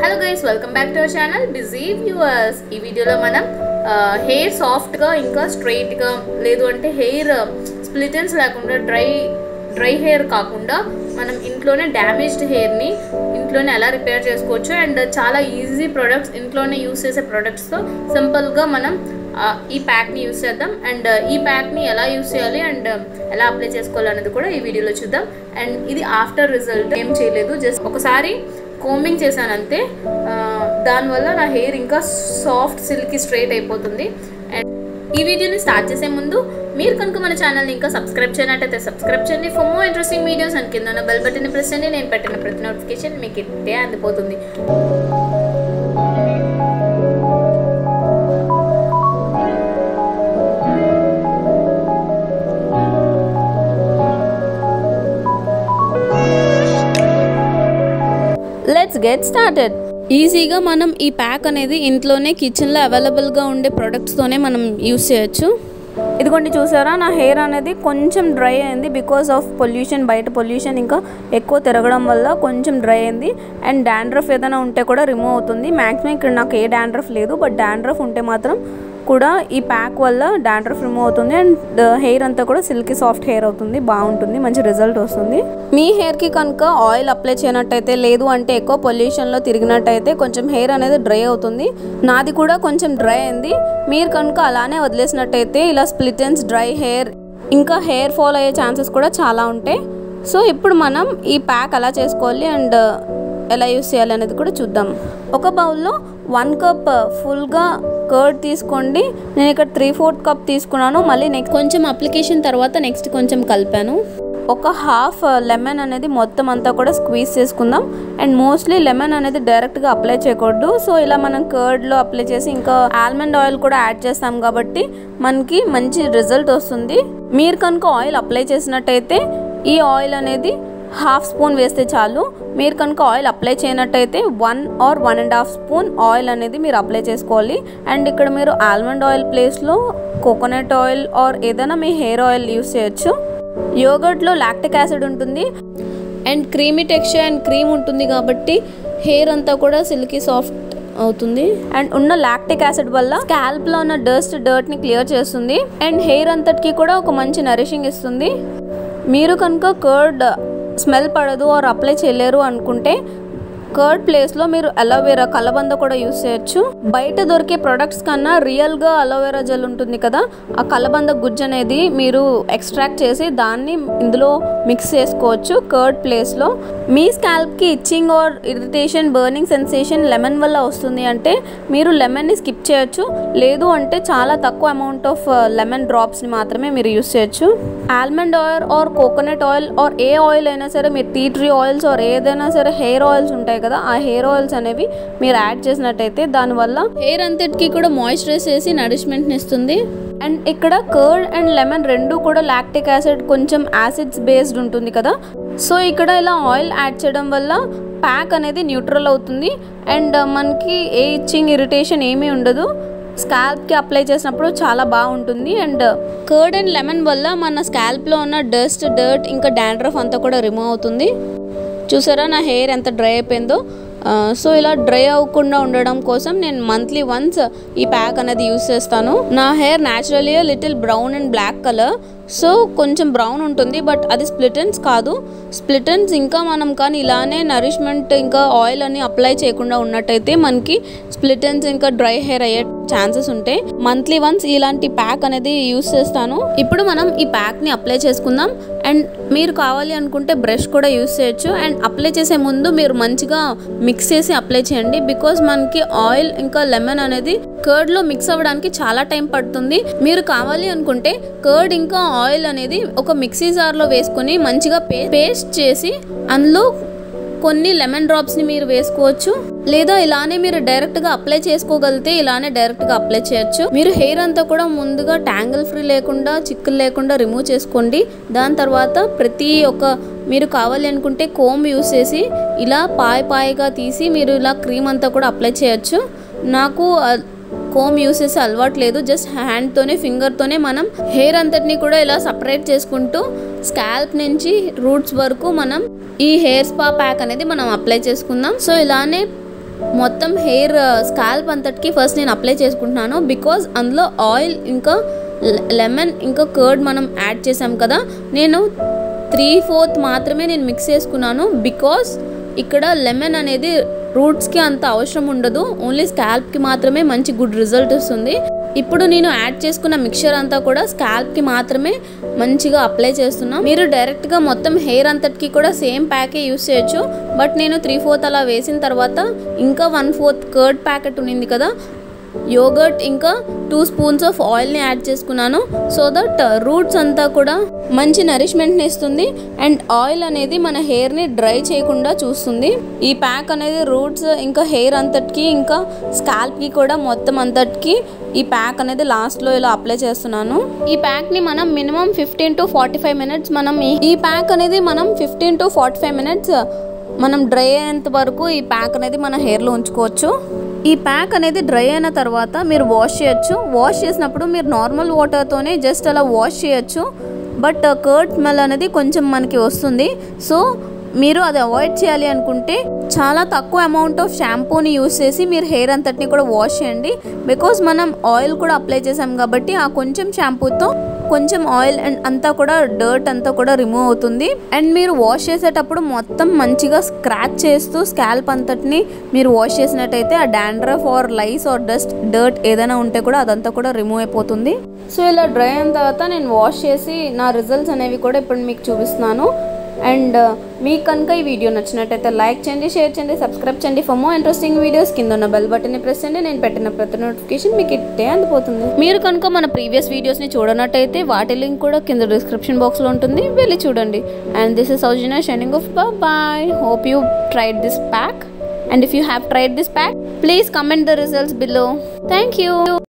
Hello guys, welcome back to our channel busy viewers. ఈ వీడియోలో మనం హెయిర్ సాఫ్ట్గా ఇంకా స్ట్రైట్గా లేదు అంటే హెయిర్ స్ప్లిటెన్స్ లేకుండా డ్రై హెయిర్ కాకుండా మనం ఇంట్లోనే డ్యామేజ్డ్ హెయిర్ని ఇంట్లోనే ఎలా రిపేర్ చేసుకోవచ్చు అండ్ చాలా ఈజీ ప్రొడక్ట్స్, ఇంట్లోనే యూస్ చేసే ప్రొడక్ట్స్తో సింపుల్గా మనం ఈ ప్యాక్ని యూస్ చేద్దాం. అండ్ ఈ ప్యాక్ని ఎలా యూస్ చేయాలి అండ్ ఎలా అప్లై చేసుకోవాలి అనేది కూడా ఈ వీడియోలో చూద్దాం. అండ్ ఇది ఆఫ్టర్ రిజల్ట్ ఏం చేయలేదు, జస్ట్ ఒకసారి కోంబింగ్ చేశాను అంతే. దానివల్ల నా హెయిర్ ఇంకా సాఫ్ట్ సిల్కీ స్ట్రైట్ అయిపోతుంది. అండ్ ఈ వీడియోని స్టార్ట్ చేసే ముందు మీరు కనుక మన ఛానల్ని ఇంకా సబ్స్క్రైబ్ చేయనట్టయితే సబ్స్క్రైబ్ చేయండి. For more interesting videos and కింద ఉన్న బెల్ బటన్ని ప్రెస్ చేయండి. నేను పెట్టిన ప్రతి నోటిఫికేషన్ మీకు ఇట్టే అందిపోతుంది. Let's get started. ఈజీగా మనం ఈ ప్యాక్ అనేది ఇంట్లోనే కిచెన్లో అవైలబుల్గా ఉండే ప్రొడక్ట్స్తోనే మనం యూస్ చేయొచ్చు. ఇదిగోండి, చూసారా నా హెయిర్ అనేది కొంచెం డ్రై అయింది బికాస్ ఆఫ్ పొల్యూషన్. బయట పొల్యూషన్ ఇంకా ఎక్కువ తిరగడం వల్ల కొంచెం డ్రై అయింది. అండ్ డాండ్రఫ్ ఏదైనా ఉంటే కూడా రిమూవ్ అవుతుంది. మ్యాక్సిమం ఇక్కడ నాకు ఏ డాండ్రఫ్ లేదు, బట్ డాండ్రఫ్ ఉంటే మాత్రం కూడా ఈ ప్యాక్ వల్ల డాండ్రఫ్ రిమూవ్ అవుతుంది. అండ్ హెయిర్ అంతా కూడా సిల్కీ సాఫ్ట్ హెయిర్ అవుతుంది, బాగుంటుంది, మంచి రిజల్ట్ వస్తుంది. మీ హెయిర్కి కనుక ఆయిల్ అప్లై చేయనట్టయితే లేదు అంటే ఎక్కువ పొల్యూషన్లో తిరిగినట్టయితే కొంచెం హెయిర్ అనేది డ్రై అవుతుంది. నాది కూడా కొంచెం డ్రై అయింది. మీరు కనుక అలానే వదిలేసినట్టయితే ఇలా స్ప్లిటెన్స్, డ్రై హెయిర్ ఇంకా హెయిర్ ఫాల్ అయ్యే ఛాన్సెస్ కూడా చాలా ఉంటాయి. సో ఇప్పుడు మనం ఈ ప్యాక్ ఎలా చేసుకోవాలి అండ్ ఎలా యూస్ చేయాలి అనేది కూడా చూద్దాం. ఒక బౌల్లో 1 కప్ ఫుల్గా కర్డ్ తీసుకోండి. నేను ఇక్కడ 3/4 కప్ తీసుకున్నాను. మళ్ళీ నెక్స్ట్ కొంచెం అప్లికేషన్ తర్వాత నెక్స్ట్ కొంచెం కలిపాను. ఒక హాఫ్ లెమన్ అనేది మొత్తం అంతా కూడా స్క్వీజ్ చేసుకుందాం. అండ్ మోస్ట్లీ లెమన్ అనేది డైరెక్ట్గా అప్లై చేయకూడదు. సో ఇలా మనం కర్డ్లో అప్లై చేసి ఇంకా ఆల్మండ్ ఆయిల్ కూడా యాడ్ చేస్తాం కాబట్టి మనకి మంచి రిజల్ట్ వస్తుంది. మీరు కనుక ఆయిల్ అప్లై చేసినట్టయితే ఈ ఆయిల్ అనేది 1/2 స్పూన్ వేస్తే చాలు. మీరు కనుక ఆయిల్ అప్లై చేయనట్టయితే 1 or 1.5 స్పూన్ ఆయిల్ అనేది మీరు అప్లై చేసుకోవాలి. అండ్ ఇక్కడ మీరు ఆల్మండ్ ఆయిల్ ప్లేస్లో కోకోనట్ ఆయిల్ ఆర్ ఏదైనా మీ హెయిర్ ఆయిల్ యూస్ చేయొచ్చు. యోగర్ట్లో లాక్టిక్ యాసిడ్ ఉంటుంది and creamy texture and cream ఉంటుంది కాబట్టి హెయిర్ అంతా కూడా సిల్కీ సాఫ్ట్ అవుతుంది. అండ్ ఉన్న లాక్టిక్ యాసిడ్ వల్ల స్కాల్ప్లో ఉన్న డర్ట్ని క్లియర్ చేస్తుంది అండ్ హెయిర్ అంతటికి కూడా ఒక మంచి నరిషింగ్ ఇస్తుంది. మీరు కనుక కర్డ్ స్మెల్ పడదు ఆర్ అప్లై చేయలేరు అనుకుంటే కర్డ్ ప్లేస్లో మీరు అలోవెరా, కలబంద కూడా యూస్ చేయొచ్చు. బయట దొరికే ప్రొడక్ట్స్ కన్నా రియల్గా అలోవెరా జెల్ ఉంటుంది కదా, ఆ కలబంద గుజ్జు అనేది మీరు ఎక్స్ట్రాక్ట్ చేసి దాన్ని ఇందులో మిక్స్ చేసుకోవచ్చు కర్డ్ ప్లేస్లో. మీ స్కాల్ప్కి itching or irritation, burning sensation lemon వల్ల వస్తుంది అంటే మీరు లెమన్ని స్కిప్ చేయొచ్చు. లేదు అంటే చాలా తక్కువ అమౌంట్ ఆఫ్ లెమన్ డ్రాప్స్ని మాత్రమే మీరు యూస్ చేయొచ్చు. Almond oil are coconut oil are A oil అయినా సరే, మీరు టీ ట్రీ ఆయిల్స్ ఆర్ ఏదైనా సరే హెయిర్ ఆయిల్స్ ఉంటాయి కదా, ఆ హెయిర్ ఆయిల్స్ అనేవి మీరు యాడ్ చేసినట్టయితే దానివల్ల హెయిర్ అంతటికి కూడా మాయిశ్చరైజ్ చేసి నరిష్మెంట్ని ఇస్తుంది. అండ్ ఇక్కడ కర్డ్ అండ్ లెమన్ రెండు కూడా లాక్టిక్ యాసిడ్, కొంచెం యాసిడ్స్ బేస్డ్ ఉంటుంది కదా. సో ఇక్కడ ఇలా ఆయిల్ యాడ్ చేయడం వల్ల ప్యాక్ అనేది న్యూట్రల్ అవుతుంది అండ్ మనకి ఏ ఇచ్చింగ్, ఇరిటేషన్ ఏమీ ఉండదు. స్కాల్ప్కి అప్లై చేసినప్పుడు చాలా బాగుంటుంది. అండ్ కర్డ్ అండ్ లెమన్ వల్ల మన స్కాల్ప్లో ఉన్న డర్ట్ ఇంకా డాండ్రఫ్ అంతా కూడా రిమూవ్ అవుతుంది. చూసారా నా హెయిర్ ఎంత డ్రై అయిపోయిందో. సో ఇలా డ్రై అవ్వకుండా ఉండడం కోసం నేను మంత్లీ వన్స్ ఈ ప్యాక్ అనేది యూస్ చేస్తాను. నా hair naturally little brown and black colour, so కొంచెం బ్రౌన్ ఉంటుంది, బట్ అది స్ప్లిటెన్స్ కాదు. స్ప్లిటెన్స్ ఇంకా మనం కానీ ఇలానే నరిష్మెంట్ ఇంకా ఆయిల్ అని అప్లై చేయకుండా ఉన్నట్టయితే మనకి స్ప్లిటెన్స్ ఇంకా డ్రై హెయిర్ అయ్యే ఛాన్సెస్ ఉంటాయి. మంత్లీ వన్స్ ఇలాంటి ప్యాక్ అనేది యూస్ చేస్తాను. ఇప్పుడు మనం ఈ ప్యాక్ని అప్లై చేసుకుందాం. అండ్ మీరు కావాలి అనుకుంటే బ్రష్ కూడా యూస్ చేయొచ్చు. అండ్ అప్లై చేసే ముందు మీరు మంచిగా మిక్స్ చేసి అప్లై చేయండి, బికాజ్ మనకి ఆయిల్ ఇంకా లెమన్ అనేది కర్డ్లో మిక్స్ అవ్వడానికి చాలా టైం పడుతుంది. మీరు కావాలి అనుకుంటే కర్డ్ ఇంకా ఆయిల్ అనేది ఒక మిక్సీ జార్లో వేసుకొని మంచిగా పేస్ట్ చేసి అందులో కొన్ని లెమన్ డ్రాప్స్ని మీరు వేసుకోవచ్చు. లేదా ఇలానే మీరు డైరెక్ట్గా అప్లై చేసుకోగలిగితే ఇలానే డైరెక్ట్గా అప్లై చేయొచ్చు. మీరు హెయిర్ అంతా కూడా ముందుగా ట్యాంగిల్ ఫ్రీ లేకుండా, చిక్కులు లేకుండా రిమూవ్ చేసుకోండి. దాని తర్వాత ప్రతి ఒక్క మీరు కావాలి అనుకుంటే కోమ్ యూస్ చేసి ఇలా పాయగా తీసి మీరు ఇలా క్రీమ్ అంతా కూడా అప్లై చేయొచ్చు. నాకు కోమ్ యూస్ చేసే అలవాటు లేదు, జస్ట్ హ్యాండ్తోనే, ఫింగర్తోనే మనం హెయిర్ అంతటిని కూడా ఇలా సపరేట్ చేసుకుంటూ స్కాల్ప్ నుంచి రూట్స్ వరకు మనం ఈ హెయిర్ స్పా ప్యాక్ అనేది మనం అప్లై చేసుకుందాం. సో ఇలానే మొత్తం హెయిర్ స్కాల్ప్ అంతటికి ఫస్ట్ నేను అప్లై చేసుకుంటున్నాను. బికాజ్ అందులో ఆయిల్ ఇంకా లెమన్ ఇంకా కర్డ్ మనం యాడ్ చేసాం కదా. నేను 3/4 మాత్రమే నేను మిక్స్ చేసుకున్నాను. బికాజ్ ఇక్కడ లెమన్ అనేది రూట్స్కి అంత అవసరం ఉండదు, ఓన్లీ స్కాల్ప్కి మాత్రమే మంచి గుడ్ రిజల్ట్ వస్తుంది. ఇప్పుడు నేను యాడ్ చేసుకున్న మిక్చర్ అంతా కూడా స్కాల్ప్కి మాత్రమే మంచిగా అప్లై చేస్తున్నా. మీరు డైరెక్ట్గా మొత్తం హెయిర్ అంతటికి కూడా సేమ్ ప్యాకే యూస్ చేయొచ్చు. బట్ నేను 3/4 అలా వేసిన తర్వాత ఇంకా 1/4 కర్డ్ ప్యాకెట్ ఉన్నింది కదా, యోగర్ట్ ఇంకా 2 స్పూన్స్ ఆఫ్ ఆయిల్ని యాడ్ చేసుకున్నాను. సో దట్ రూట్స్ అంతా కూడా మంచి నరిష్మెంట్ని ఇస్తుంది అండ్ ఆయిల్ అనేది మన హెయిర్ని డ్రై చేయకుండా చూస్తుంది. ఈ ప్యాక్ అనేది రూట్స్ ఇంకా హెయిర్ అంతటికి ఇంకా స్కాల్ప్కి కూడా మొత్తం అంతటికి ఈ ప్యాక్ అనేది లాస్ట్లో ఇలా అప్లై చేస్తున్నాను. ఈ ప్యాక్ని మనం మినిమం 15 to 45 మినిట్స్ ఈ ప్యాక్ అనేది మనం 15 to 45 మినిట్స్ మనం డ్రై అయ్యేంత వరకు ఈ ప్యాక్ అనేది మన హెయిర్లో ఉంచుకోవచ్చు. ఈ ప్యాక్ అనేది డ్రై అయిన తర్వాత మీరు వాష్ చేయొచ్చు. వాష్ చేసినప్పుడు మీరు నార్మల్ వాటర్తోనే జస్ట్ అలా వాష్ చేయొచ్చు. బట్ కర్డ్ స్మెల్ అనేది కొంచెం మనకి వస్తుంది. సో మీరు అది అవాయిడ్ చేయాలి అనుకుంటే చాలా తక్కువ అమౌంట్ ఆఫ్ షాంపూని యూస్ చేసి మీరు హెయిర్ అంతటిని కూడా వాష్ చేయండి. బికాజ్ మనం ఆయిల్ కూడా అప్లై చేసాం కాబట్టి ఆ కొంచెం షాంపూతో కొంచెం ఆయిల్ అండ్ అంతా కూడా డర్ట్ అంతా కూడా రిమూవ్ అవుతుంది. అండ్ మీరు వాష్ చేసేటప్పుడు మొత్తం మంచిగా స్క్రాచ్ చేస్తూ స్కాల్ప్ అంతటిని మీరు వాష్ చేసినట్టయితే ఆ dandruff or lice or dust dirt ఏదైనా ఉంటే కూడా అదంతా కూడా రిమూవ్ అయిపోతుంది. సో ఇలా డ్రై అయిన తర్వాత నేను వాష్ చేసి నా రిజల్ట్స్ అనేవి కూడా ఇప్పుడు మీకు చూపిస్తున్నాను. అండ్ మీకు కనుక ఈ వీడియో నచ్చినట్టయితే లైక్ చేయండి, షేర్ చేయండి, సబ్స్క్రైబ్ చేయండి. ఫర్ మోర్ ఇంట్రెస్టింగ్ వీడియోస్ కింద ఉన్న బెల్ బటన్ని ప్రెస్ చేయండి. నేను పెట్టిన ప్రతి నోటిఫికేషన్ మీకు ఇట్టే అందిపోతుంది. మీరు కనుక మన ప్రీవియస్ వీడియోస్ని చూడనట్టయితే వాటి లింక్ కూడా కింద డిస్క్రిప్షన్ బాక్స్లో ఉంటుంది, వెళ్ళి చూడండి. And this is Soujanya shining of. Bye. Hope you tried this pack. And if you have tried this pack, please comment the results below. Thank you.